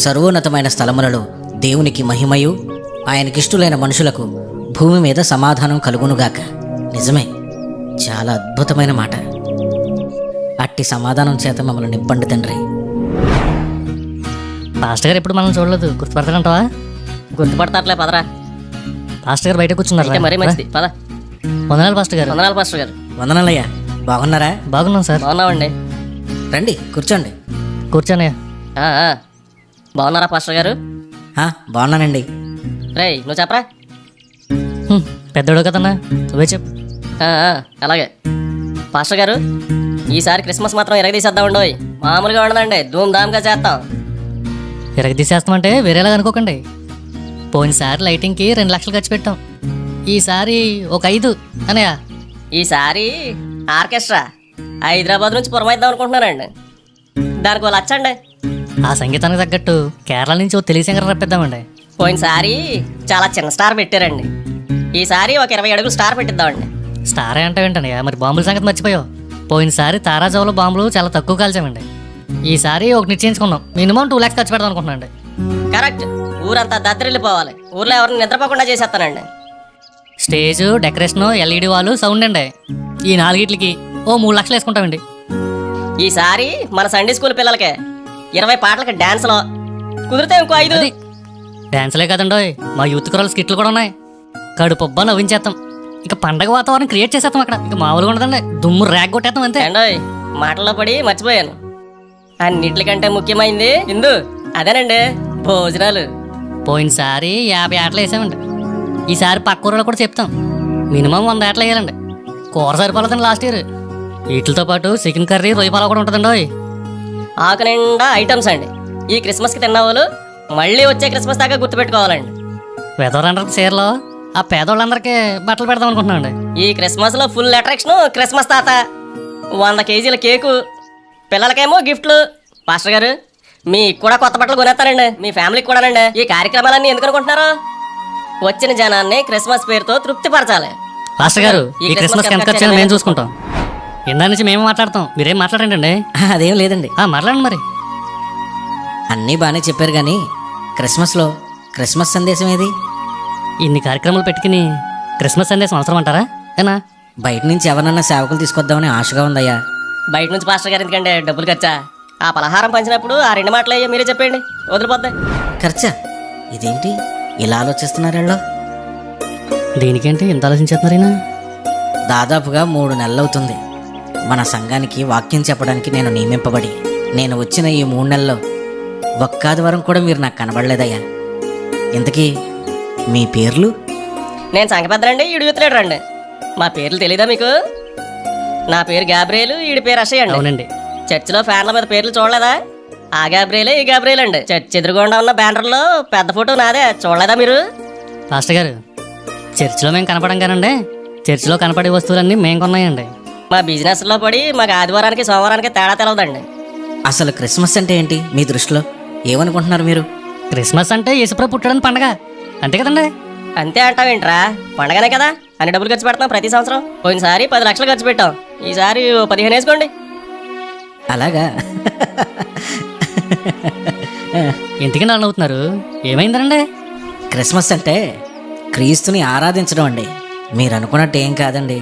సర్వోన్నతమైన స్థలములలో దేవునికి మహిమయు, ఆయనకిష్టులైన మనుషులకు భూమి మీద సమాధానం కలుగునుగాక. నిజమే, చాలా అద్భుతమైన మాట. అట్టి సమాధానం చేత మమ్మల్ని నింపండి తండ్రి. పాస్టర్ గారు ఎప్పుడు మనం చూడలేదు, గుర్తుపడతాడంటావా? గుర్తుపడతాట్లే, పదరా. పాస్టర్ గారు బయట కూర్చున్నారు. మరీ మంచిది, పద. వందనాలు పాస్టర్ గారు. వందనాలు పాస్టర్ గారు. వందనాలయ్యా, బాగున్నారా? బాగున్నాం సార్. బాగున్నామండి. రండి కూర్చోండి. కూర్చోనయ్యా. బాగున్నారా పాస్టర్ గారు? బాగున్నానండి. రేయ్, నువ్వు చెప్పరా. పెద్దోడు కదన్నా, నువ్వే చెప్పు. అలాగే పాస్టర్ గారు, ఈసారి క్రిస్మస్ మాత్రం ఇరగదీసేద్దామండి. మామూలుగా ఉండదండి, ధూమ్ధామ్గా చేస్తాం. తీసేస్తామంటే వేరేలాగా అనుకోకండి. పోయినసారి లైటింగ్కి 2 లక్షలు ఖర్చు పెట్టాం. ఈసారి ఒక 5 అనయా. ఈసారి ఆర్కెస్ట్రా హైదరాబాద్ నుంచి పురమైద్దాం అనుకుంటున్నానండి. దానికి 1 లక్ష అండి. ఆ సంగీతానికి తగ్గట్టు కేరళ నుంచి ఓ తెలుగు సింగర్ రప్పిద్దామండి. పోయినసారి చాలా చిన్న స్టార్ పెట్టారండి. ఈసారి ఒక 20 అడుగులు స్టార్ పెట్టిద్దామండి. స్టార్ అంటే ఏంటండి, మరి బాంబుల సంగతి మర్చిపోయావు. పోయినసారి తారాజావులో బాంబులు చాలా తక్కువ కాల్చామండి. ఈసారి ఒక నిశ్చయించుకున్నాం, మినిమం 2 లక్షలు ఖర్చు పెడదాం అనుకుంటున్నాండి. కరెక్ట్. ఊరంతా దద్దరిల్లిపోవాలి. ఊర్లో ఎవరిని నిద్రపోకుండా చేసేస్తానండి. స్టేజ్, డెకరేషన్, LED వాళ్ళు, సౌండ్ అండి, ఈ 4 ఓ 3 లక్షలు వేసుకుంటామండి. ఈసారి మన సండే స్కూల్ పిల్లలకే 20 పాటలకి డాన్స్లో, కుదిరితే ఇంకో 5. డాన్సులే కదండి, మా యూత్ కుర్రాళ్ళ స్కిట్లు కూడా ఉన్నాయి. కడుపొబ్బా నవ్వించేస్తాం. ఇక పండగ వాతావరణం క్రియేట్ చేసేస్తాం. అక్కడ ఇక మామూలుగా ఉండదండి, దుమ్ము ర్యాగ్ కొట్టేస్తాం అంతే. అండోయ్, మాటల్లో పడి మర్చిపోయాను. అన్నిటికంటే ముఖ్యమైంది ఇందు, అదేనండి, భోజనాలు. పోయినసారి 50 ఆటలు వేసామండి. ఈసారి పక్క ఊరిలో కూడా చెప్తాం, మినిమం 100 ఆటలు వేయాలండి. కూర సరిపోలేదండి లాస్ట్ ఇయర్. వీటితో పాటు చికెన్ కర్రీ, రొయ్యపాల కూడా ఉంటుందండి. ఆకు నిండా ఐటమ్స్ అండి. ఈ క్రిస్మస్కి తిన్న వాళ్ళు మళ్ళీ వచ్చే క్రిస్మస్ దాకా గుర్తుపెట్టుకోవాలండి. పేదవాళ్ళందరికీ చీరలో, ఆ పేదవాళ్ళందరికీ బట్టలు పెడదాం అనుకుంటున్నాం అండి. ఈ క్రిస్మస్లో ఫుల్ అట్రాక్షన్ క్రిస్మస్ తాత. 100 కేజీల కేకు, పిల్లలకేమో గిఫ్ట్లు. పాస్టర్ గారు, మీకు కూడా కొత్త బట్టలు కొనేస్తారండి, మీ ఫ్యామిలీకి కూడానండి. ఈ కార్యక్రమాలన్నీ ఎందుకు అనుకుంటున్నారు? వచ్చిన జనాన్ని క్రిస్మస్ పేరుతో తృప్తిపరచాలి. పాస్టర్ గారు, ఈ క్రిస్మస్ ఎంత ఖర్చు మేము చూసుకుంటాం. ఇందా నుంచి మేము మాట్లాడతాం, మీరేం మాట్లాడండి. అదేం లేదండి. మాట్లాడండి మరి. అన్నీ బాగానే చెప్పారు, కానీ క్రిస్మస్లో క్రిస్మస్ సందేశం ఏది? ఇన్ని కార్యక్రమాలు పెట్టుకుని క్రిస్మస్ సందేశం అవసరం అంటారా? ఏనా బయట నుంచి ఎవరన్నా సేవకులు తీసుకొద్దామని ఆశగా ఉందయ్యా. బయట నుంచి పాస్టర్ గారు ఎందుకంటే డబ్బులు ఖర్చా? ఆ పలహారం పంచినప్పుడు ఆ 2 మాటలు అయ్యో మీరే చెప్పండి, వదిలిపోద్ది. ఖర్చా? ఇదేంటి ఇలా ఆలోచిస్తున్నారు వీళ్ళు? దీనికేంటి ఇంత ఆలోచించేస్తున్నారైనా? దాదాపుగా 3 నెలలు అవుతుంది మన సంఘానికి వాక్యం చెప్పడానికి నేను నియమింపబడి. నేను వచ్చిన ఈ 3 నెలల్లో ఒక్క ఆదివారం కూడా మీరు నాకు కనబడలేదయ్యా. ఇంతకీ మీ పేర్లు? నేను సంఘ పెద్దనండి, ఈడు యూత్లేడు రండి. మా పేర్లు తెలీదా మీకు? నా పేరు గాబ్రియేలు, ఈడి పేరు అక్షయ్ అండి. అవునండి. చర్చిలో ఫ్యాన్ల మీద పేర్లు చూడలేదా? ఆ గాబ్రియేలే ఈ గాబ్రియేల్ అండి. చర్చ్ ఎదురుగుండా ఉన్న బ్యానర్లో పెద్ద ఫోటో నాదే, చూడలేదా మీరు? పాస్టర్ గారు, చర్చిలో మేము కనపడం కానండి, చర్చిలో కనపడే వస్తువులన్నీ మేము కొన్నాయండి. మా బిజినెస్లో పడి మాకు ఆదివారానికి సోమవారానికి తేడా తెలవదండి. అసలు క్రిస్మస్ అంటే ఏంటి మీ దృష్టిలో? ఏమనుకుంటున్నారు మీరు? క్రిస్మస్ అంటే యేసుప్రభు పుట్టడానికి పండగ అంతే కదండి. అంతే అంటావేంట్రా? పండగనే కదా, అన్ని డబ్బులు ఖర్చు పెడతాం ప్రతి సంవత్సరం. పోయినసారి 10 లక్షలు ఖర్చు పెట్టాం, ఈసారి 15 వేసుకోండి. అలాగా? ఎందుకని అలా అవుతున్నారు? ఏమైందనండి? క్రిస్మస్ అంటే క్రీస్తుని ఆరాధించడం అండి. మీరు అనుకున్నట్టు ఏం కాదండి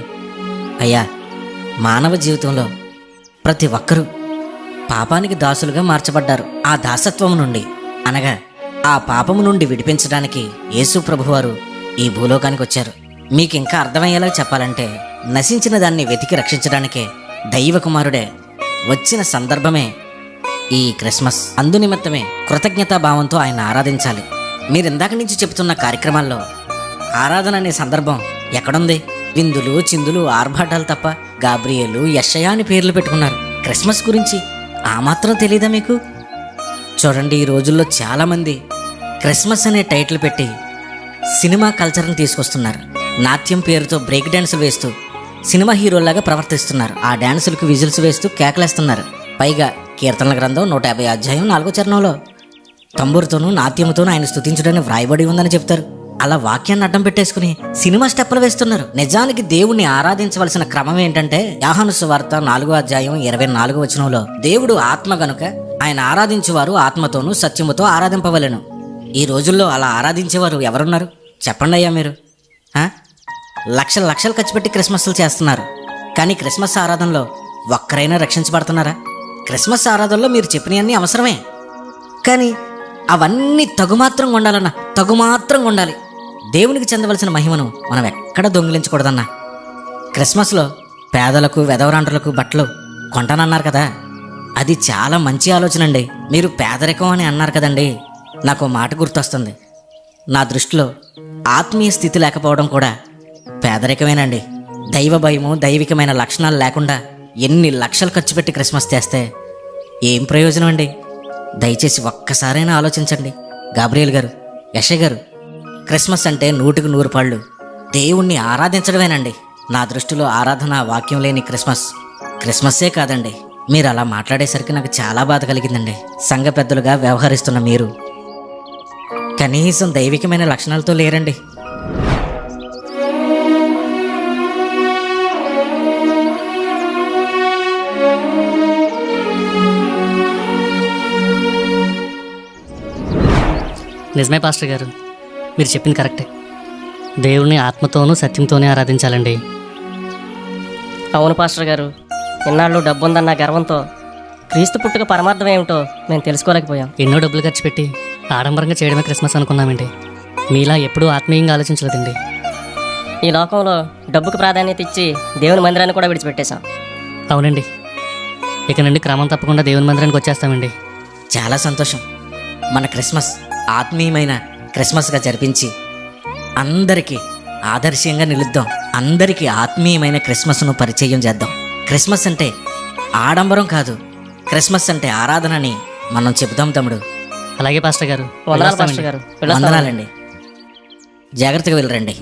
అయ్యా. మానవ జీవితంలో ప్రతి ఒక్కరూ పాపానికి దాసులుగా మార్చబడ్డారు. ఆ దాసత్వం నుండి, అనగా ఆ పాపము నుండి విడిపించడానికి యేసు ప్రభువారు ఈ భూలోకానికి వచ్చారు. మీకు ఇంకా అర్థమయ్యేలా చెప్పాలంటే, నశించిన దాన్ని వెతికి రక్షించడానికే దైవ కుమారుడే వచ్చిన సందర్భమే ఈ క్రిస్మస్. అందునిమిత్తమే కృతజ్ఞతాభావంతో ఆయన ఆరాధించాలి. మీరు ఇందాక నుంచి చెబుతున్న కార్యక్రమాల్లో ఆరాధన అనే సందర్భం ఎక్కడుంది? విందులు, చిందులు, ఆర్భాటాలు తప్ప. గాబ్రియేలు, యెషయా అని పేర్లు పెట్టుకున్నారు. క్రిస్మస్ గురించి ఆ మాత్రం తెలీదా మీకు? చూడండి, ఈ రోజుల్లో చాలామంది క్రిస్మస్ అనే టైటిల్ పెట్టి సినిమా కల్చర్ని తీసుకొస్తున్నారు. నాట్యం పేరుతో బ్రేక్ డ్యాన్సులు వేస్తూ సినిమా హీరోలాగా ప్రవర్తిస్తున్నారు. ఆ డ్యాన్సులకు విజిల్స్ వేస్తూ కేకలేస్తున్నారు. పైగా కీర్తనల గ్రంథం 150 అధ్యాయం 4వ చరణంలో తంబూరుతోనూ నాట్యముతోనూ ఆయన స్తుతించడానికి వ్రాయబడి ఉందని చెప్తారు. అలా వాక్యాన్ని అడ్డం పెట్టేసుకుని సినిమా స్టెప్పులు వేస్తున్నారు. నిజానికి దేవుణ్ణి ఆరాధించవలసిన క్రమం ఏంటంటే, యోహాను సువార్త 4వ అధ్యాయం 24వ వచనంలో దేవుడు ఆత్మ గనుక ఆయన ఆరాధించేవారు ఆత్మతోనూ సత్యముతో ఆరాధింపవలెను. ఈ రోజుల్లో అలా ఆరాధించేవారు ఎవరున్నారు చెప్పండి అయ్యా మీరు? లక్షలు లక్షలు ఖర్చు పెట్టి క్రిస్మస్లు చేస్తున్నారు, కానీ క్రిస్మస్ ఆరాధనలో ఒక్కరైనా రక్షించబడుతున్నారా? క్రిస్మస్ ఆరాధనలో మీరు చెప్పినవన్నీ అవసరమే, కానీ అవన్నీ తగుమాత్రంగా ఉండాలన్నా, తగుమాత్రంగా ఉండాలి. దేవునికి చెందవలసిన మహిమను మనం ఎక్కడ దొంగిలించకూడదన్నా. క్రిస్మస్లో పేదలకు వెధవరాండ్రులకు బట్టలు కొంటానన్నారు కదా, అది చాలా మంచి ఆలోచన అండి. మీరు పేదరికం అని అన్నారు కదండి, నాకు మాట గుర్తొస్తుంది. నా దృష్టిలో ఆత్మీయ స్థితి లేకపోవడం కూడా పేదరికమేనండి. దైవ భయము, దైవికమైన లక్షణాలు లేకుండా ఎన్ని లక్షలు ఖర్చు పెట్టి క్రిస్మస్ చేస్తే ఏం ప్రయోజనం అండి? దయచేసి ఒక్కసారైనా ఆలోచించండి. గాబ్రియల్ గారు, యశయ్ గారు, క్రిస్మస్ అంటే 100కి 100 పాళ్ళు దేవుణ్ణి ఆరాధించడమేనండి. నా దృష్టిలో ఆరాధన వాక్యం లేని క్రిస్మస్సే కాదండి. మీరు అలా మాట్లాడేసరికి నాకు చాలా బాధ కలిగిందండి. సంఘ పెద్దలుగా వ్యవహరిస్తున్న మీరు కనీసం దైవికమైన లక్షణాలతో లేరండి. నిజమే పాస్టర్ గారు, మీరు చెప్పింది కరెక్టే. దేవుణ్ణి ఆత్మతోనూ సత్యంతోనే ఆరాధించాలండి. అవును పాస్టర్ గారు, ఇన్నాళ్ళు డబ్బుందన్న గర్వంతో క్రీస్తు పుట్టుక పరమార్థం ఏమిటో మేము తెలుసుకోలేకపోయాం. ఎన్నో డబ్బులు ఖర్చు పెట్టి ఆడంబరంగా చేయడమే క్రిస్మస్ అనుకున్నామండి. మీలా ఎప్పుడూ ఆత్మీయంగా ఆలోచించలేదండి. ఈ లోకంలో డబ్బుకు ప్రాధాన్యత ఇచ్చి దేవుని మందిరాన్ని కూడా విడిచిపెట్టేశాం. అవునండి, ఇక నుండి క్రమం తప్పకుండా దేవుని మందిరానికి వచ్చేస్తామండి. చాలా సంతోషం. మన క్రిస్మస్ ఆత్మీయమైన క్రిస్మస్గా జరిపించి అందరికీ ఆదర్శంగా నిలుద్దాం. అందరికీ ఆత్మీయమైన క్రిస్మస్ను పరిచయం చేద్దాం. క్రిస్మస్ అంటే ఆడంబరం కాదు, క్రిస్మస్ అంటే ఆరాధన అని మనం చెబుదాం తమ్ముడు. అలాగే పాస్టర్ గారు, వందనాలు పాస్టర్ గారు. వందనాలండి. జాగ్రత్తగా వెళ్ళరండి.